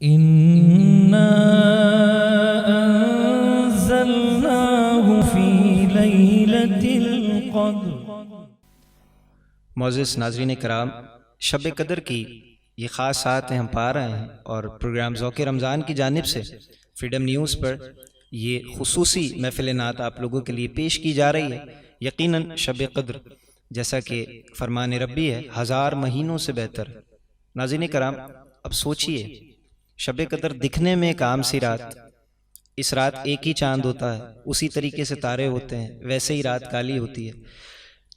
إنا أنزلناه في ليلة القدر۔ معزز ناظرین کرام، شب قدر کی یہ خاص ساعتیں ہم پا رہے ہیں اور پروگرام ذوق رمضان کی جانب سے فریڈم نیوز پر یہ خصوصی محفل نعت آپ لوگوں کے لیے پیش کی جا رہی ہے۔ یقیناً شب قدر جیسا کہ فرمان ربی ہے 1000 مہینوں سے بہتر۔ ناظرین کرام، اب سوچئے شب قدر دکھنے میں ایک عام سی رات، اس رات ایک ہی چاند ہوتا ہے، اسی طریقے سے تارے ہوتے ہیں، ویسے ہی رات کالی ہوتی ہے۔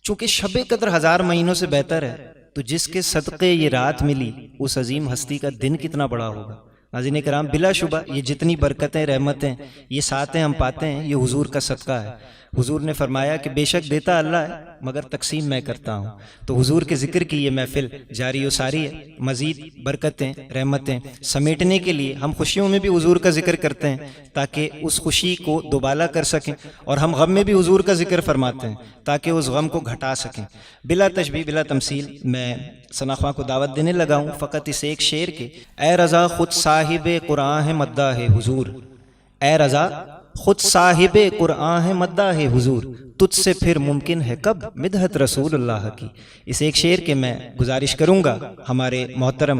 چونکہ شب قدر 1000 مہینوں سے بہتر ہے تو جس کے صدقے یہ رات ملی اس عظیم ہستی کا دن کتنا بڑا ہوگا۔ ناظرین کرام، بلا شبہ یہ جتنی برکتیں، رحمتیں، یہ ساتیں ہم پاتے ہیں، یہ حضور کا صدقہ ہے۔ حضور نے فرمایا کہ بے شک دیتا اللہ ہے مگر تقسیم میں کرتا ہوں۔ تو حضور کے ذکر کی یہ محفل جاری و ساری ہے۔ مزید برکتیں، رحمتیں سمیٹنے کے لیے ہم خوشیوں میں بھی حضور کا ذکر کرتے ہیں تاکہ اس خوشی کو دوبالا کر سکیں، اور ہم غم میں بھی حضور کا ذکر فرماتے ہیں تاکہ اس غم کو گھٹا سکیں۔ بلا تشبیہ، بلا تمثیل، میں ثناخواں کو دعوت دینے لگا ہوں فقط اس ایک شعر کے۔ اے رضا خود صاحب قرآن ہے مداح حضور، اے رضا خود صاحب قرآن ہے مداح حضور، تجھ سے پھر ممکن ہے کب مدحت رسول اللہ کی۔ اس ایک شعر کے میں گزارش کروں گا ہمارے محترم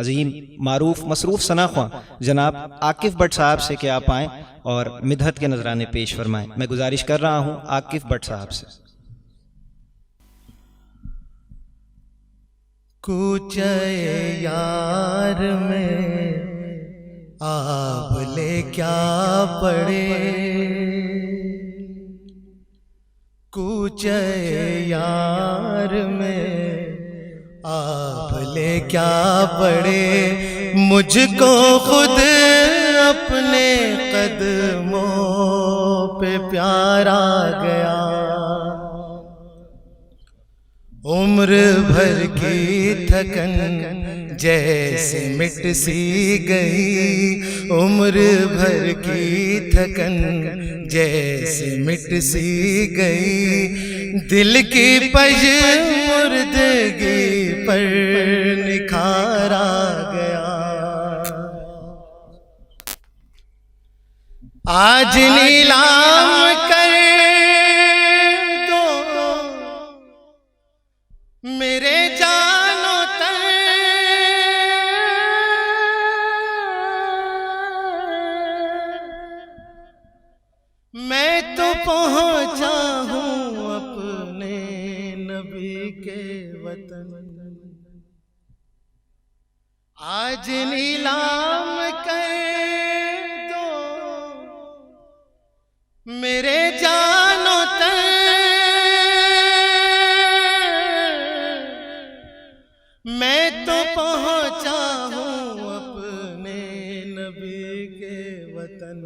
عظیم معروف مصروف ثناخواں جناب عاکف بٹ صاحب سے کہ آپ آئیں اور مدحت کے نذرانے پیش فرمائیں۔ میں گزارش کر رہا ہوں عاکف بٹ صاحب سے۔ کوچے یار میں آپ لے کیا پڑے، کوچے یار میں آپ لے کیا پڑے، مجھ کو خود اپنے قدموں پہ پیارا گیا، عمر بھر کی تھکن جیسے مٹ سی گئی، عمر بھر کی تھکن جیسے مٹ سی گئی، دل کی پژمردگی پر نکھارا گیا، آج نیلام کر دو میرے جانو تن، میں تو پہنچا ہوں اپنے نبی کے وطن، آج نیلام کر دو میرے جانو تن، میں تو پہنچا ہوں اپنے نبی کے وطن،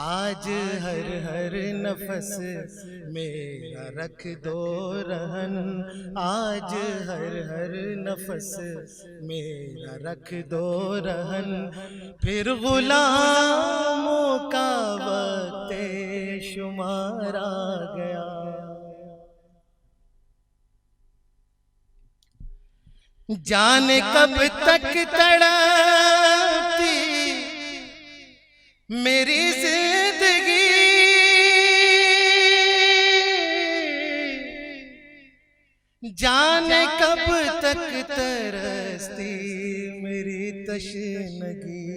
آج ہر ہر نفس میرا رکھ دو رہن، آج ہر ہر نفس میرا رکھ دو رہن، پھر غلاموں کا وقت شمار آ گیا، جان کب تک تڑپتی میری زندگی، جان کب تک ترستی میری تشنگی،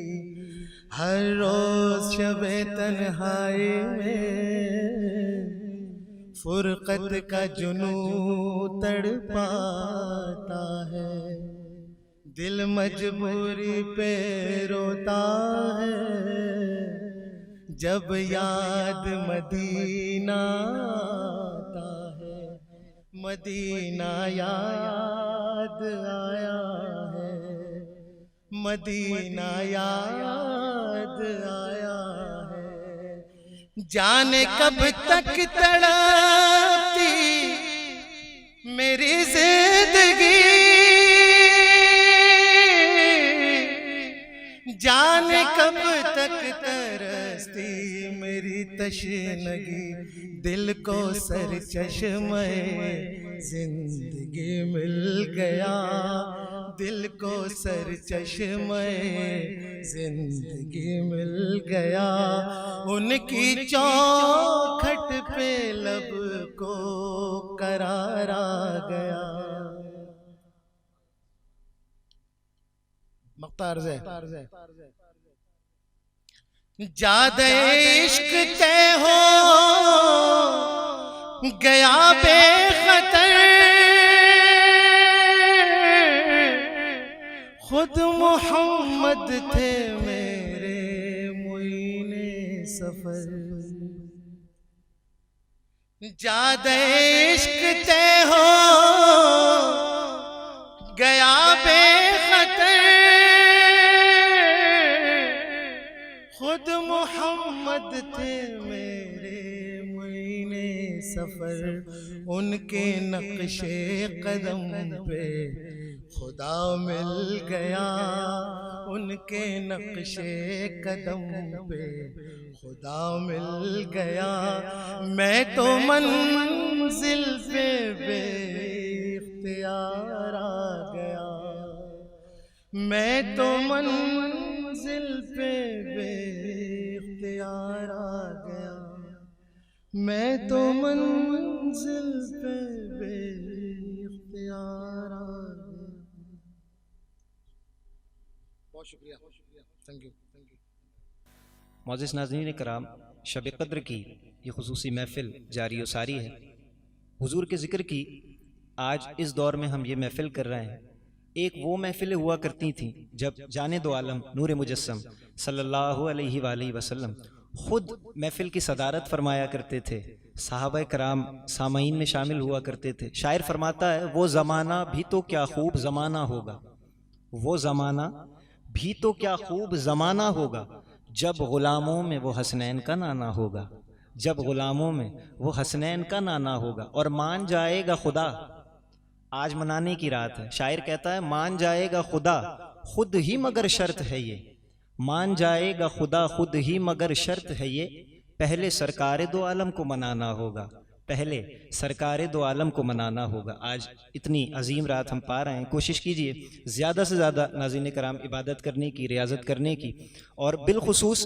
ہر روز شب تنہائی میں فرقت کا جنون تڑپاتا ہے، دل مجبوری پہ روتا ہے، جب یاد مدینہ آتا ہے، مدینہ یاد آیا ہے، مدینہ یاد آیا ہے، جانے کب تک تڑپتی میری زندگی، جانے کب تک ترستی میری تشنگی، دل کو سر چشمے زندگی مل گیا، دل کو سر چشمے زندگی مل گیا، ان کی چوکھٹ پہ لب کو قرار آ گیا۔ مختار سے جاد عشق طے ہو گیا بے خطر، خود محمد تھے میرے معین سفر، جاد عشق طے ہو گیا بے خطر، خود محمد تھے میرے معین سفر، ان کے نقش قدم پہ خدا مل گیا، ان کے نقش قدم پہ خدا مل گیا، میں تو منزل پہ بے اختیار آ گیا، میں تو منزل پہ بے اختیار آ گیا، میں تو منزل پہ بے اختیار آ گیا۔ بہت شکریہ، تھینک یو۔ معزز ناظرین کرام، شب قدر کی یہ خصوصی محفل جاری و ساری ہے۔ حضور کے ذکر کی آج اس دور میں ہم یہ محفل کر رہے ہیں۔ ایک وہ محفلیں ہوا کرتی تھیں جب جانے دو عالم نور مجسم صلی اللہ علیہ وآلہ وسلم خود محفل کی صدارت فرمایا کرتے تھے، صحابہ کرام سامعین میں شامل ہوا کرتے تھے۔ شاعر فرماتا ہے وہ زمانہ بھی تو کیا خوب زمانہ ہوگا، وہ زمانہ بھی تو کیا خوب زمانہ ہوگا، جب غلاموں میں وہ حسنین کا نانا ہوگا، جب غلاموں میں وہ حسنین کا نانا ہوگا، اور مان جائے گا خدا۔ آج منانے کی رات ہے، شاعر کہتا ہے مان جائے گا خدا خود ہی مگر شرط ہے یہ، مان جائے گا خدا خود ہی مگر شرط ہے یہ، پہلے سرکار دو عالم کو منانا ہوگا، پہلے سرکار دو عالم کو منانا ہوگا۔ آج اتنی عظیم رات ہم پا رہے ہیں، کوشش کیجئے زیادہ سے زیادہ ناظرین کرام عبادت کرنے کی، ریاضت کرنے کی، اور بالخصوص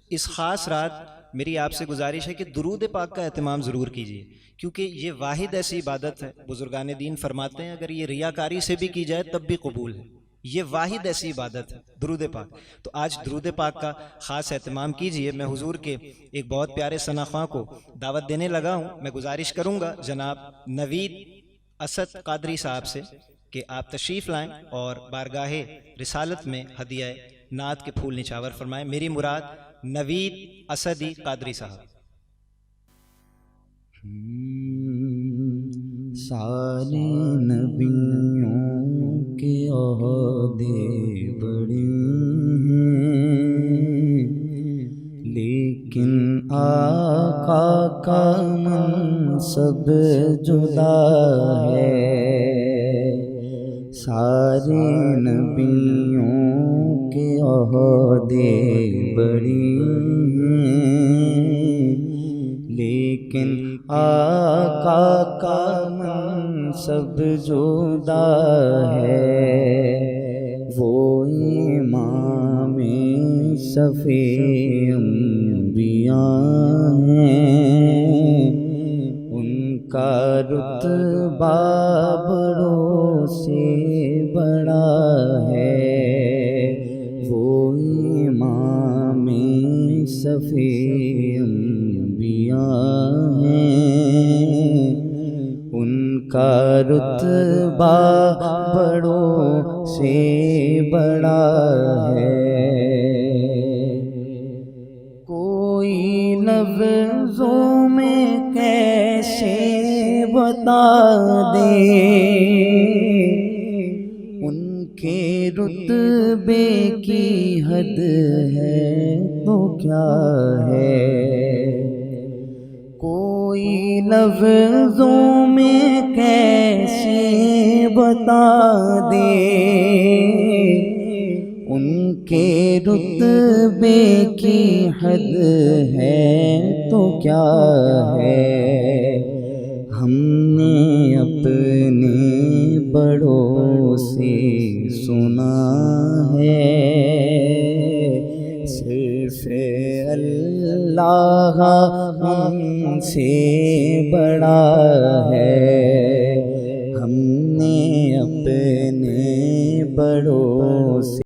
اس خاص رات میری آپ سے گزارش ہے کہ درود پاک کا اہتمام ضرور کیجئے، کیونکہ یہ واحد ایسی عبادت ہے، بزرگان دین فرماتے ہیں اگر یہ ریاکاری سے بھی کی جائے تب بھی قبول ہے، یہ واحد ایسی عبادت ہے درود پاک۔ تو آج درود پاک کا خاص اہتمام کیجئے۔ میں حضور کے ایک بہت پیارے ثنا خواں کو دعوت دینے لگا ہوں، میں گزارش کروں گا جناب نوید اسد قادری صاحب سے کہ آپ تشریف لائیں اور بارگاہ رسالت میں ہدیہ نعت کے پھول نچھاور فرمائیں۔ میری مراد نوید اسدی قادری صاحب۔ سارے نبیوں کے عہدے بڑے ہیں، لیکن آقا کا منصب جدا ہے، سارے نبیوں کے عہدے بڑے ہیں، لیکن آقا کا منصب جدا ہے، وہ امام صفی انبیاء ہیں، ان کا رتبہ بڑوں سے بڑا ہے، وہ امام صفی انبیاء ہیں، ان کا رتبہ بڑوں سے بڑا ہے، کوئی لفظوں میں کیسے بتا دے ان کے رتبے کی حد ہے تو کیا ہے، کوئی لفظوں میں کیسے بتا دے ان کے رتبے کی حد ہے تو کیا ہے، ہم نے اپنے بڑوں سے سنا ہے، صرف اللہ ہم سے بڑا ہے، ہم نے اپنے بڑوں سے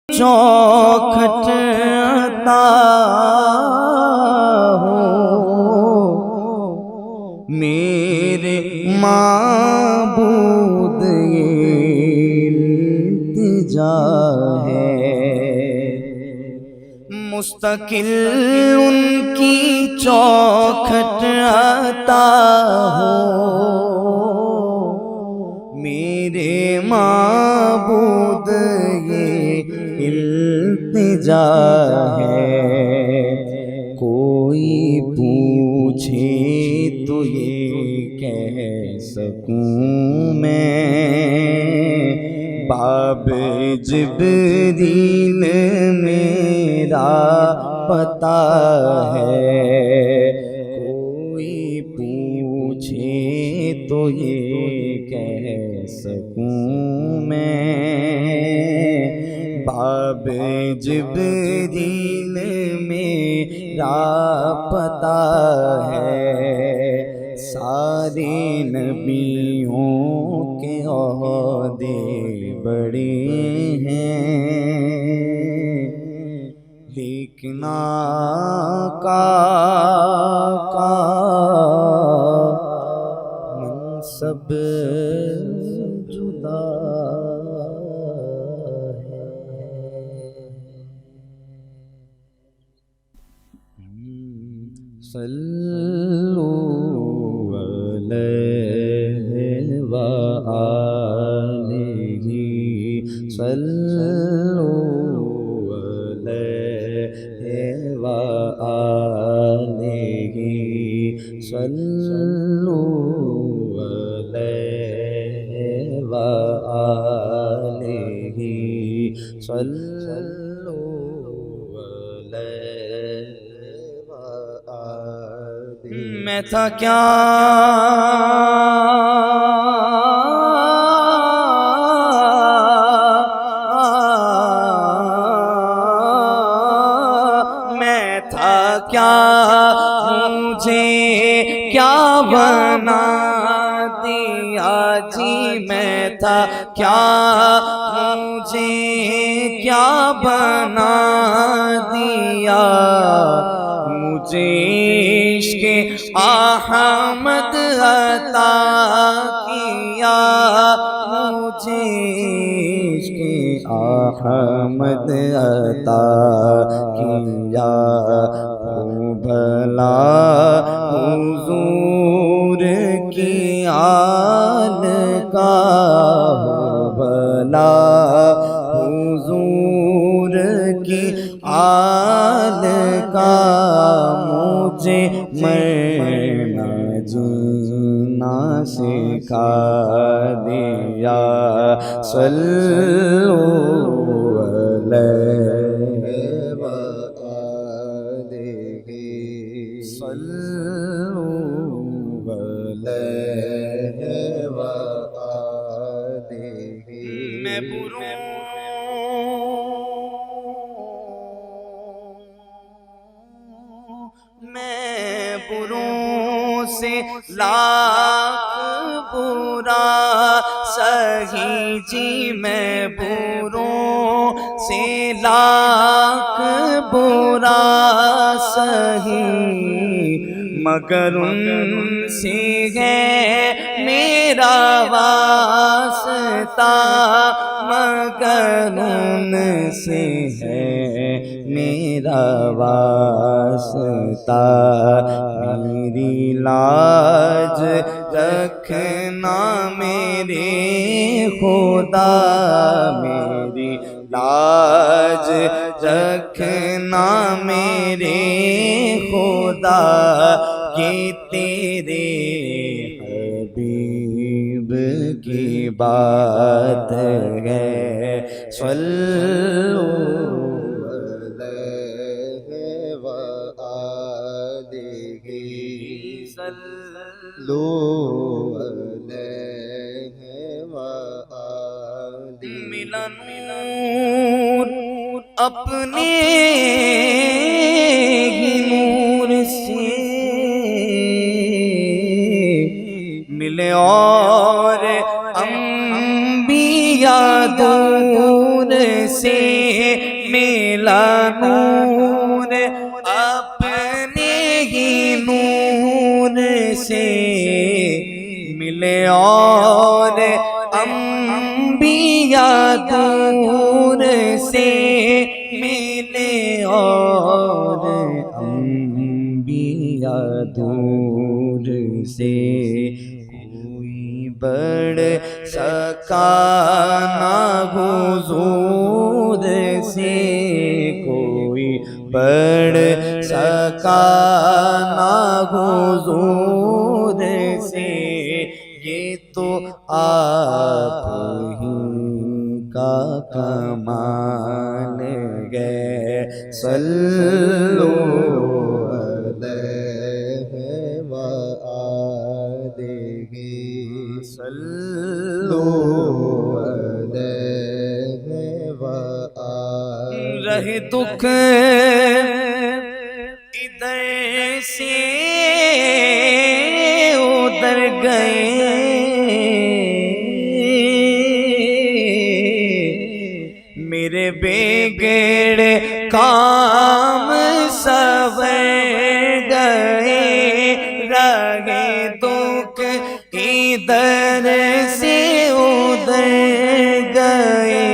چوکھٹ عطا ہو، میرے معبود یہ التجا ہے، مستقل ان کی چوکھٹ عطا ہو، میرے معبود یہ التجا ہے، کوئی پوچھے تو یہ کہہ سکوں میں، باب جبریل میرا پتہ ہے، کوئی پوچھے تو یہ کہہ سکوں میں، باب جبریل میرا پتہ ہے، سارے نبیوں کے عہدے بڑے ہیں، لیکن آقا کا منصب جدا ہے، صلو علیہ وآلہ، صلو علیہ وآلہ، صلو علیہ وآلہ، صلو علیہ وآلہ۔ میں تھا کیا مجھے کیا بنا دیا جی، میں تھا کیا مجھے کیا بنا دیا، مجھے عشق احمد عطا کیا، مجھے عشق احمد عطا کیا، بھلا حضور کی آل آل کا ہو بھلا حضور کی آل کا مجھے مرنا جینا سکھا دیا صلو علیہ وآلہ صلو علیہ وآلہ میں بروں سے لاکھ برا سہی جی میں بروں سے لاکھ برا سہی مگر ان سے ہے میرا واسطہ مگر ان سے ہے میرا واسطہ میری لاج رکھنا میرے خدا میری لاج رکھنا میرے خدا یہ تیرے حبیب کی بات ہے صلو علیہ وآلہ صلو علیہ وآلہ ملا نور اپنے ہی نور سے ملے اور انبیاء دور سے ملا نور اپنے ہی نور سے ملے اور انبیاء دور سے ملے اور انبیاء دور سے کوئی بڑھ سکا نہ حضور سے کوئی بڑھ سکا نہ حضور سے یہ تو آپ ہی کا کمال ہے صلو علیہ وآلہ صلو علیہ وآلہ رہے دکھ ادھر سے ادھر گئے میرے بگڑے کام سنور گئے رہے دکھ ادھر سے ادھر گئے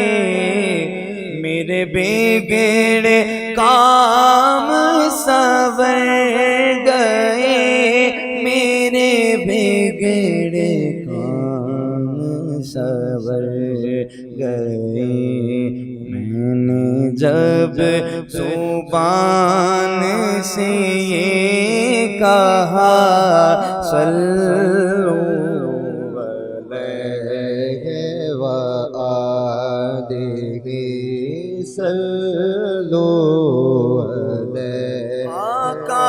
میرے بگڑے کام سنور گئے میرے بگڑے کام سنور گئے میں نے جب زبان سے یہ کہا صلو علیہ وآلہ صلو علیہ آقا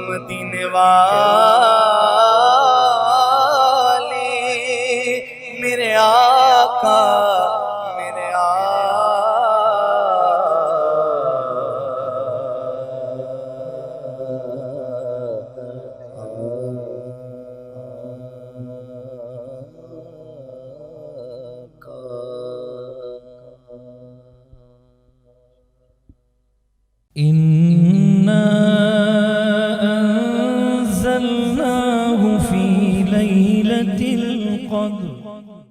مدینے والے میرے آقا